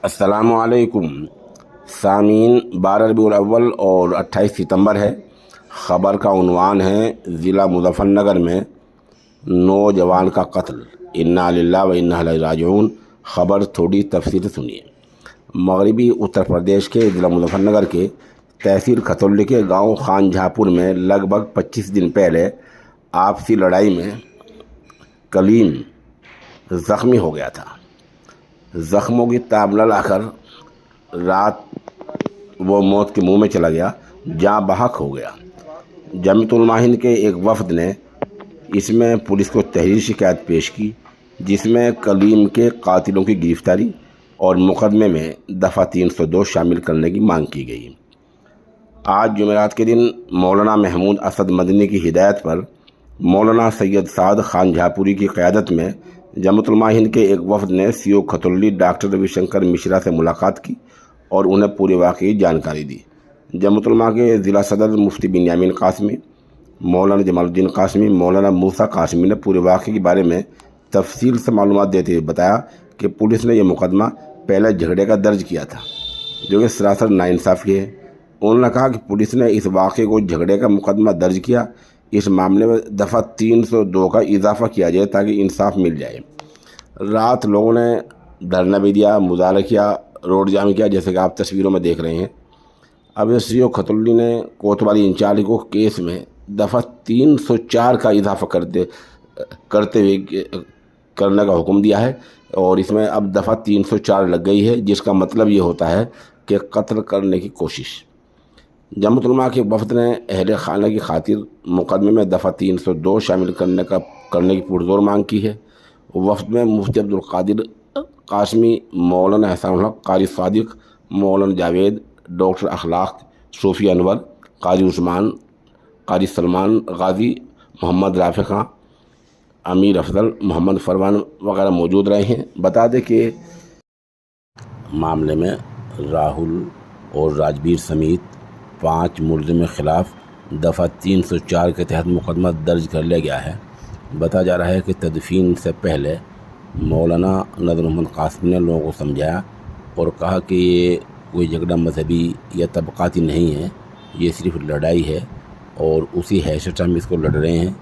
अस्सलामु अलैकुम सामीन। 12 रबीउल अव्वल और 28 सितंबर है। ख़बर का उन्वान है ज़िला मुज़फ़्फ़रनगर में नौजवान का कत्ल। इन्ना लिल्लाहि व इन्ना इलैहि राजिऊन। ख़बर थोड़ी तफसील सुनिए। मगरबी उत्तर प्रदेश के ज़िला मुज़फ़्फ़रनगर के तहसील खतौली के गांव खानजहाँपुर में लगभग 25 दिन पहले आपसी लड़ाई में कलीम ज़ख्मी हो गया था। ज़ख्मों की ताब न लाकर रात वो मौत के मुंह में चला गया, जहाँ बहक हो गया। जमीयतुल उलमा हिंद के एक वफ़द ने इसमें पुलिस को तहरीरी शिकायत पेश की, जिसमें कलीम के कातिलों की गिरफ्तारी और मुकदमे में दफ़ा 302 शामिल करने की मांग की गई। आज जुमेरात के दिन मौलाना महमूद असद मदनी की हिदायत पर मौलाना सैयद साद खानजहाँपुरी की क़यादत में जमीयतुल उलमा हिंद के एक वफ़द ने सीओ खतौली डॉक्टर रविशंकर मिश्रा से मुलाकात की और उन्हें पूरे वाक़ई जानकारी दी। जमीयतुल उलमा के ज़िला सदर मुफ्ती बिन्यामीन कासमी, मौलाना जमालुद्दीन कासमी, मौलाना मूसा कासमी ने पूरे वाक़े के बारे में तफसील से मालूमात देते हुए बताया कि पुलिस ने यह मुकदमा पहले झगड़े का दर्ज किया था, जो कि सरासर नाइंसाफ़ी है। उन्होंने कहा कि पुलिस ने इस वाक़े को झगड़े का मुकदमा दर्ज किया, इस मामले में दफ़ा 302 का इजाफ़ा किया जाए ताकि इंसाफ मिल जाए। रात लोगों ने धरना भी दिया, मुजाहरा किया, रोड जाम किया, जैसे कि आप तस्वीरों में देख रहे हैं। अब सीओ खतौली ने कोतवाली इंचार्ज को केस में दफ़ा 304 का इजाफ़ा करने का हुक्म दिया है और इसमें अब दफ़ा 304 लग गई है, जिसका मतलब ये होता है कि कत्ल करने की कोशिश। जमीयतुल उलमा के वफ़द ने अहले खाना की खातिर मुकदमे में दफ़ा 302 शामिल करने की पुरज़ोर मांग की है। वफ़द में मुफ्ती अब्दुल कादिर कासमी, मौलाना एहसानुल हक, कारी सादिक, मौलाना जावेद, डॉक्टर अखलाक, सूफ़ी अनवर, कारी उस्मान, कारी सलमान गाज़ी, मोहम्मद राफ़ी खां, अमीर अफजल, मोहम्मद फरमान वगैरह मौजूद रहे हैं। बता दें कि मामले में राहुल और राजवीर समेत 5 मुलज़िम के ख़िलाफ़ दफ़ा 304 के तहत मुकदमा दर्ज कर लिया गया है। बताया जा रहा है कि तदफीन से पहले मौलाना नज़र मोहम्मद कासिम ने लोगों को समझाया और कहा कि ये कोई झगड़ा मजहबी या तबक़ाती नहीं है, ये सिर्फ़ लड़ाई है और उसी हैसियत से हम इसको लड़ रहे हैं।